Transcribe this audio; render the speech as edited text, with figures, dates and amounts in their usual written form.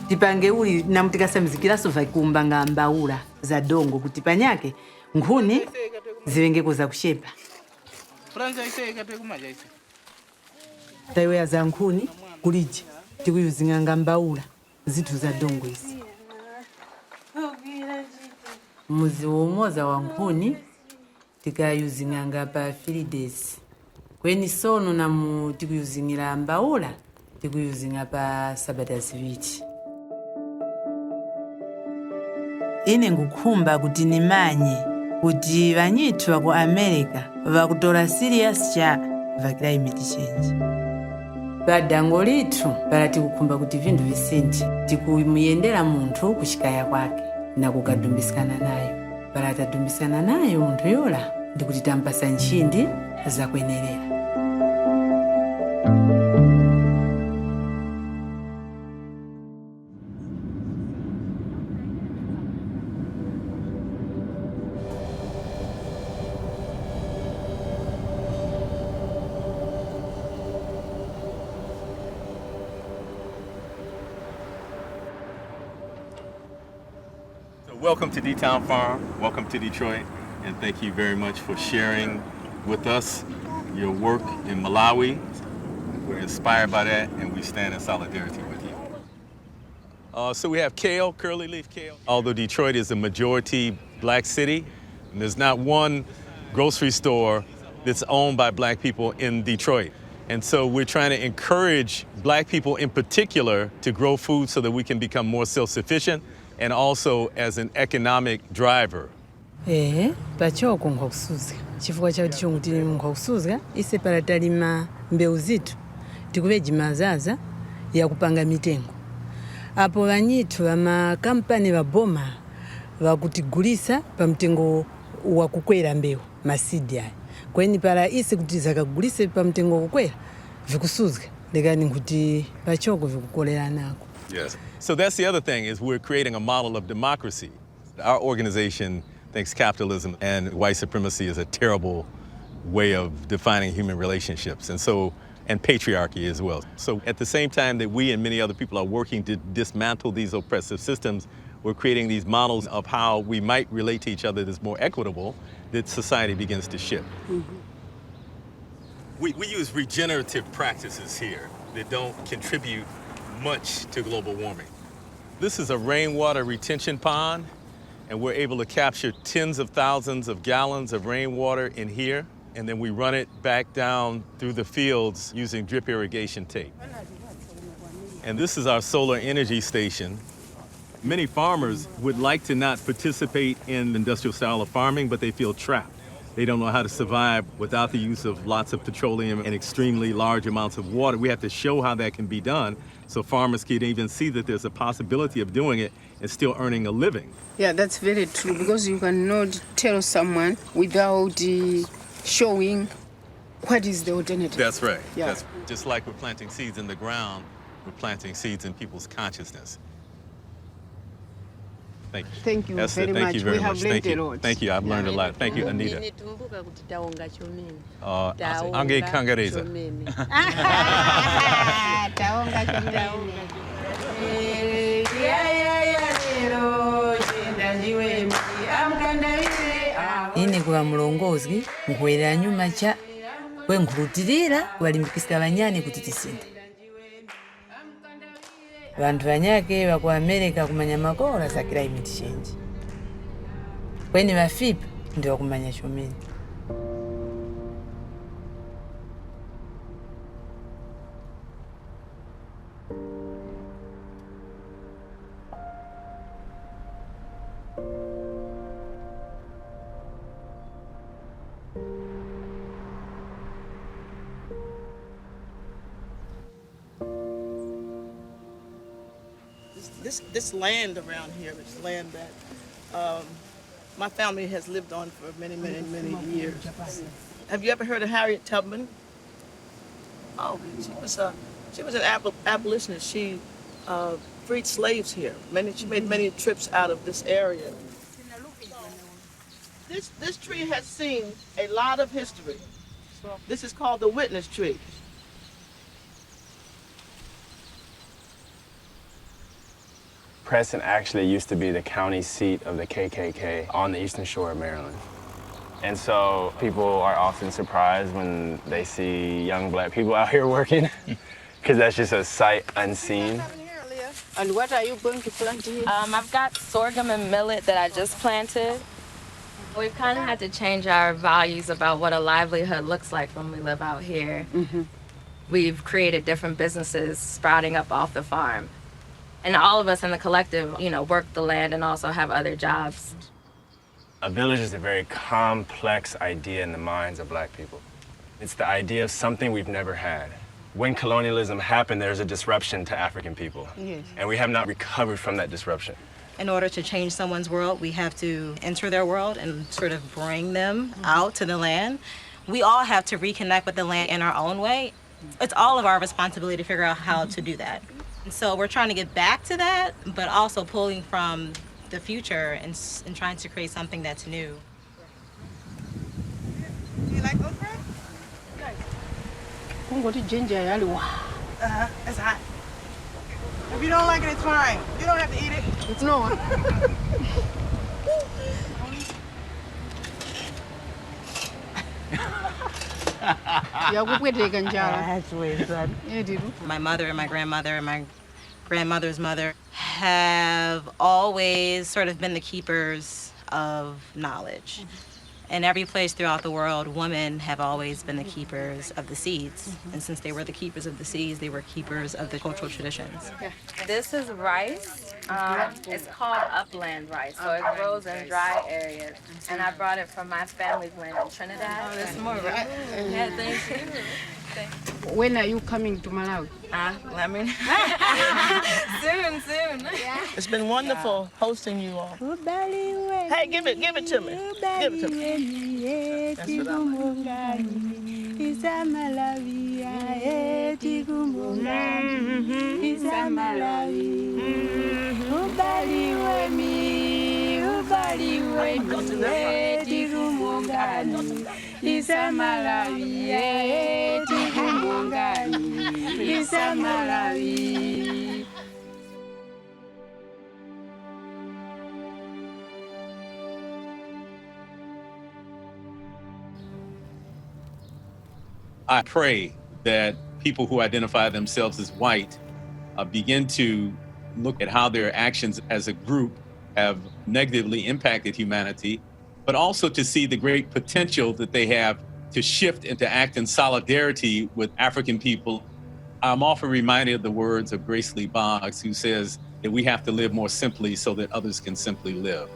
Tipange uli namutikasamizikiraso vaikumbanga mbaula za dongo kuti panyake nkhuni ziwengeko za kushepa. Taiweya za nkhuni kuliji tikuyuzinganga mbaula zithu za dongo izi. Muzi womoza wa nkhuni tikayuzinganga pa 3 days. Kweni sono namu tikuyuzingira mbaula tikuyuzinga pa sabata ziwiri. Ine ngukhumba kuti nimanye kuti vanyithu vaku America vakutola serious cha va climate change. Padango lithu para tikukhumba kuti vinthu visinthe tikumuyendera munthu kuchikaya kwake na kukadumbisikana nayo. Para tadumbisana nayo munthu yola ndikuti tampasa nchindi zakwenerera. Welcome to D-Town Farm, welcome to Detroit, and thank you very much for sharing with us your work in Malawi. We're inspired by that, and we stand in solidarity with you. So we have kale, curly leaf kale. Although Detroit is a majority black city, and there's not one grocery store that's owned by black people in Detroit. And so we're trying to encourage black people in particular to grow food so that we can become more self-sufficient and also as an economic driver. Pachoko nkhokusuzika. Chifukwa chakuti chonguti nkhokusuzika ise para talima mbeu zithu tikuveji mazaza ya kupanga mitengo. Apo vanyithu vamakampani vaboma vakutigulisa pa mtengo wa kukwera mbeu masidi aya. Kweni para ise kuti zakagulise pa mtengo kukwera vikusuzika lekani nkuti pachoko vikukolera nako. Yes. So that's the other thing, is we're creating a model of democracy. Our organization thinks capitalism and white supremacy is a terrible way of defining human relationships, and patriarchy as well. So at the same time that we and many other people are working to dismantle these oppressive systems, we're creating these models of how we might relate to each other that's more equitable, that society begins to shift. Mm-hmm. We use regenerative practices here that don't contribute much to global warming. This is a rainwater retention pond, and we're able to capture tens of thousands of gallons of rainwater in here, and then we run it back down through the fields using drip irrigation tape. And this is our solar energy station. Many farmers would like to not participate in the industrial style of farming, but they feel trapped. They don't know how to survive without the use of lots of petroleum and extremely large amounts of water. We have to show how that can be done so farmers can even see that there's a possibility of doing it and still earning a living. Yeah, that's very true, because you cannot tell someone without showing what is the alternative. That's right. Yeah. That's just like we're planting seeds in the ground, we're planting seeds in people's consciousness. Thank you. Thank you Esther, very thank much. you very we much. have learned Thank you. a lot. Thank you. I've learned a lot. Thank you, Anita. Ange Kangareza. Ine kuva mulongozi nkuwerera nyuma cha kwenkhulutirira walimbikisika vanyani kuti tisinde. Vantu vanyake vaku America kumanya makora za climate change. Kweni vafipa ndi wakumanya chomeni. This land around here is land that my family has lived on for many, many, many years. Have you ever heard of Harriet Tubman? Oh, she was an abolitionist. She freed slaves here. She made many trips out of this area. This tree has seen a lot of history. This is called the witness tree. Preston actually used to be the county seat of the KKK on the eastern shore of Maryland. And so people are often surprised when they see young black people out here working, because that's just a sight unseen. And what are you going to plant here? I've got sorghum and millet that I just planted. We've kind of had to change our values about what a livelihood looks like when we live out here. We've created different businesses sprouting up off the farm. And all of us in the collective, you know, work the land and also have other jobs. A village is a very complex idea in the minds of black people. It's the idea of something we've never had. When colonialism happened, there's a disruption to African people. Yes. And we have not recovered from that disruption. In order to change someone's world, we have to enter their world and sort of bring them out to the land. We all have to reconnect with the land in our own way. It's all of our responsibility to figure out how to do that. And so we're trying to get back to that, but also pulling from the future and trying to create something that's new. Do you like okra? It's hot. If you don't like it, it's fine. You don't have to eat it. It's no one. My mother and my grandmother's mother have always sort of been the keepers of knowledge. In every place throughout the world, women have always been the keepers of the seeds. And since they were the keepers of the seeds, they were keepers of the cultural traditions. This is rice. It's called upland rice, so it grows in dry areas. And I brought it from my family's land in Trinidad. Oh, there's more, right? Yeah, thank you. When are you coming to Malawi? Let me soon. It's been wonderful hosting you all. Hey, give it to me. Give it to me. That's what I pray that people who identify themselves as white begin to look at how their actions as a group have negatively impacted humanity, but also to see the great potential that they have to shift and to act in solidarity with African people. I'm often reminded of the words of Grace Lee Boggs, who says that we have to live more simply so that others can simply live.